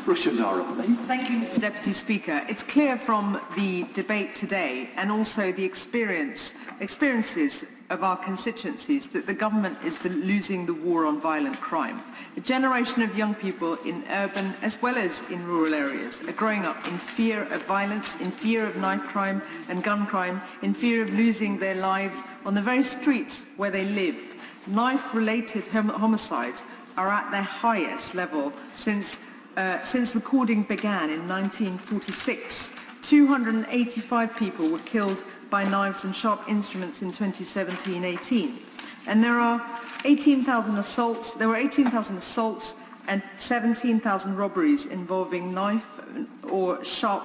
Rushanara Ali. Thank you, Mr. Deputy Speaker. It's clear from the debate today and also the experiences of our constituencies that the government is losing the war on violent crime. A generation of young people in urban as well as in rural areas are growing up in fear of violence, in fear of knife crime and gun crime, in fear of losing their lives on the very streets where they live. Knife-related homicides are at their highest level since recording began in 1946. 285 people were killed by knives and sharp instruments in 2017-18. And there are 18,000 assaults. There were 18,000 assaults and 17,000 robberies involving a knife or a sharp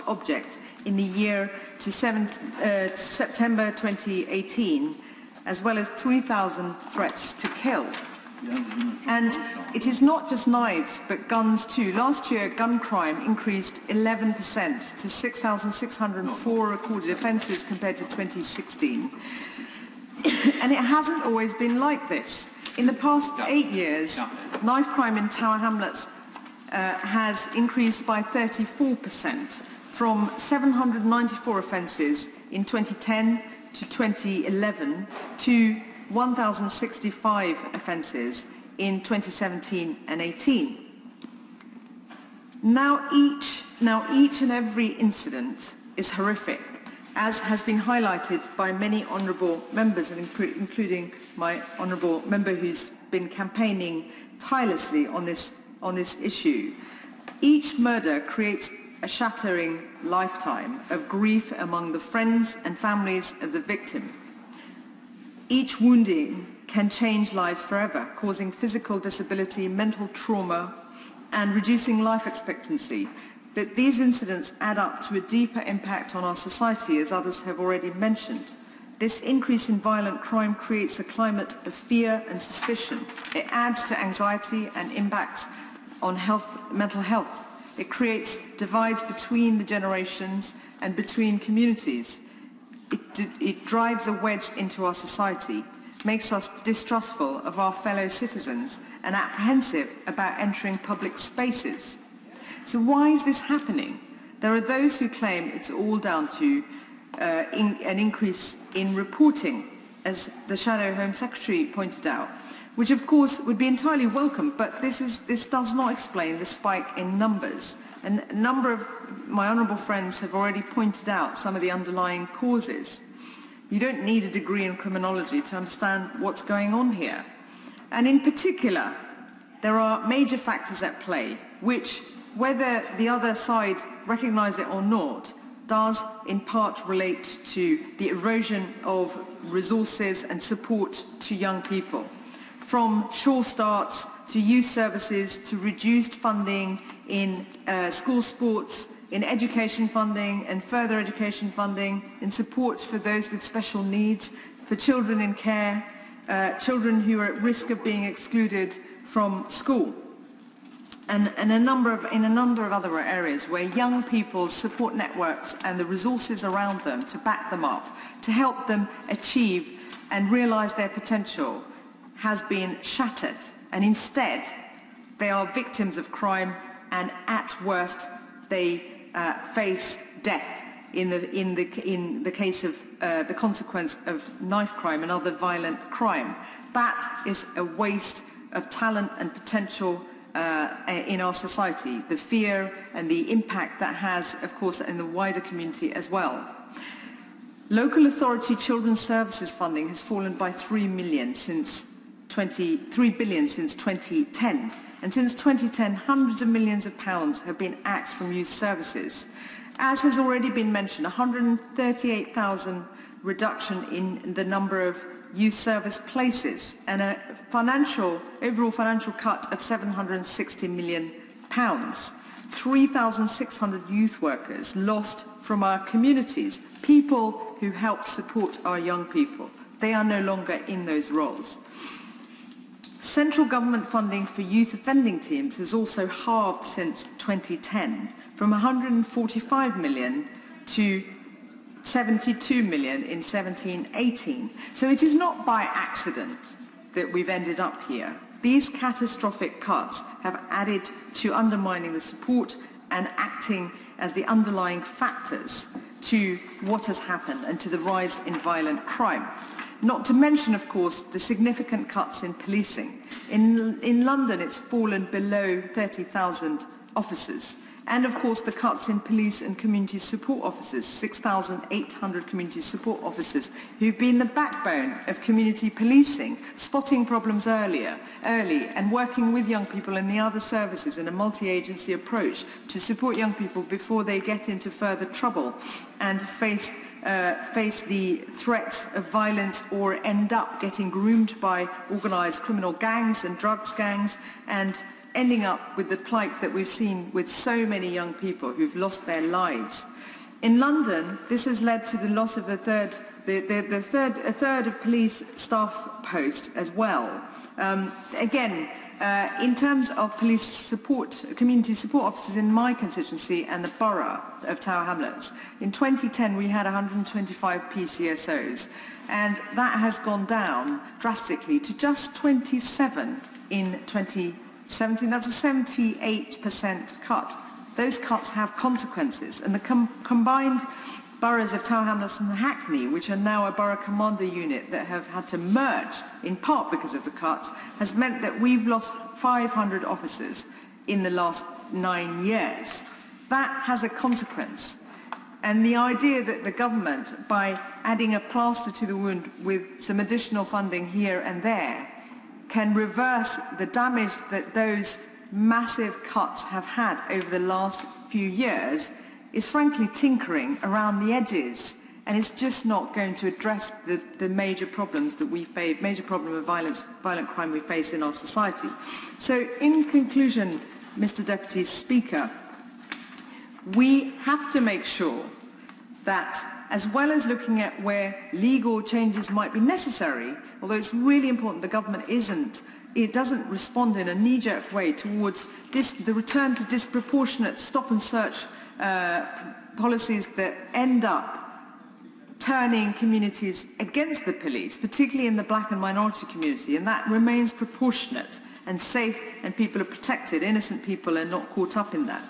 object in the year to September 2018, as well as 3,000 threats to kill. And it is not just knives, but guns too. Last year, gun crime increased 11% to 6,604 recorded offences compared to 2016. And it hasn't always been like this. In the past 8 years, knife crime in Tower Hamlets has increased by 34%, from 794 offences in 2010 to 2011 to 1,065 offences in 2017 and 18. Now each and every incident is horrific, as has been highlighted by many honourable members, including my honourable member who's been campaigning tirelessly on this issue. Each murder creates a shattering lifetime of grief among the friends and families of the victim. Each wounding can change lives forever, causing physical disability, mental trauma, and reducing life expectancy. But these incidents add up to a deeper impact on our society, as others have already mentioned. This increase in violent crime creates a climate of fear and suspicion. It adds to anxiety and impacts on mental health. It creates divides between the generations and between communities. It drives a wedge into our society, makes us distrustful of our fellow citizens and apprehensive about entering public spaces. So why is this happening? There are those who claim it's all down to an increase in reporting, as the Shadow Home Secretary pointed out, which of course would be entirely welcome, but this does not explain the spike in numbers. And a number of my honourable friends have already pointed out some of the underlying causes. You don't need a degree in criminology to understand what's going on here. And in particular, there are major factors at play, which, whether the other side recognise it or not, does in part relate to the erosion of resources and support to young people. From sure starts to youth services to reduced funding in school sports, in education funding and further education funding, in support for those with special needs, for children in care, children who are at risk of being excluded from school, and in a number of other areas where young people's support networks and the resources around them to back them up, to help them achieve and realise their potential, has been shattered, and instead they are victims of crime, and at worst they face death in the case of the consequence of knife crime and other violent crime. That is a waste of talent and potential in our society, the fear and the impact that has, of course, in the wider community as well. Local authority children's services funding has fallen by 3 billion since 2010. And since 2010, hundreds of millions of pounds have been axed from youth services. As has already been mentioned, 138,000 reduction in the number of youth service places and a overall financial cut of £760 million. 3,600 youth workers lost from our communities, people who help support our young people. They are no longer in those roles. Central government funding for youth offending teams has also halved since 2010, from 145 million to 72 million in 17-18. So it is not by accident that we've ended up here. these catastrophic cuts have added to undermining the support and acting as the underlying factors to what has happened and to the rise in violent crime. Not to mention, of course, the significant cuts in policing. In London, it's fallen below 30,000 officers. And, of course, the cuts in police and community support officers, 6,800 community support officers who've been the backbone of community policing, spotting problems early, and working with young people and the other services in a multi-agency approach to support young people before they get into further trouble and face the threats of violence or end up getting groomed by organised criminal gangs and drugs gangs and ending up with the plight that we've seen with so many young people who've lost their lives. In London, this has led to the loss of a third of police staff posts as well. In terms of police support, community support officers in my constituency and the borough of Tower Hamlets, in 2010 we had 125 PCSOs, and that has gone down drastically to just 27 in 2017. That's a 78% cut. Those cuts have consequences, and the combined boroughs of Tower Hamlets and Hackney, which are now a borough commander unit that have had to merge, in part because of the cuts, has meant that we've lost 500 officers in the last 9 years. That has a consequence. And the idea that the government, by adding a plaster to the wound with some additional funding here and there, can reverse the damage that those massive cuts have had over the last few years is frankly tinkering around the edges, and it's just not going to address the major problems that we face, major problem of violent crime we face in our society. So in conclusion, Mr. Deputy Speaker, we have to make sure that, as well as looking at where legal changes might be necessary, although it's really important the government doesn't respond in a knee-jerk way towards the return to disproportionate stop and search policies that end up turning communities against the police, particularly in the black and minority community, and that remains proportionate and safe and people are protected, innocent people are not caught up in that.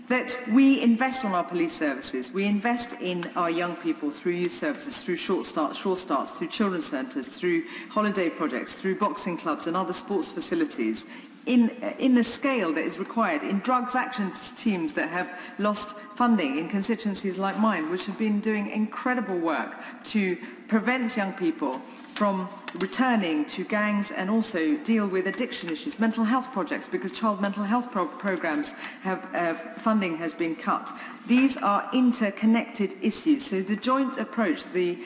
That we invest on our police services, we invest in our young people through youth services, through short starts, through children's centres, through holiday projects, through boxing clubs and other sports facilities, in the scale that is required, in drugs action teams that have lost funding in constituencies like mine, which have been doing incredible work to prevent young people from returning to gangs and also deal with addiction issues, mental health projects, because child mental health programs funding has been cut. These are interconnected issues, so the joint approach, the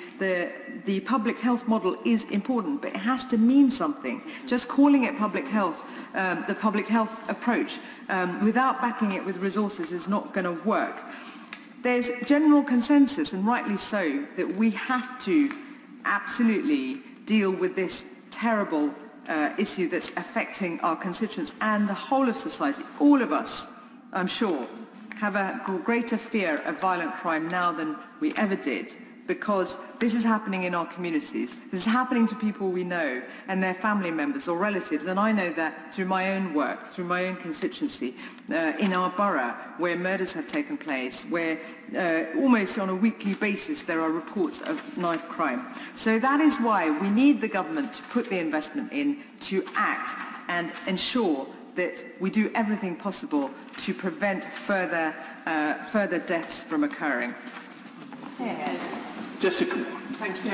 public health model is important, but it has to mean something. Just calling it public health, the public health approach, without backing it with resources is not going to work. There's general consensus, and rightly so, that we have to absolutely deal with this terrible issue that's affecting our constituents and the whole of society. All of us, I'm sure, have a greater fear of violent crime now than we ever did, because this is happening in our communities. This is happening to people we know and their family members or relatives, and I know that through my own work, through my own constituency, in our borough, where murders have taken place, where almost on a weekly basis there are reports of knife crime. So that is why we need the government to put the investment in, to act and ensure that we do everything possible to prevent further deaths from occurring. Jessica. Thank you.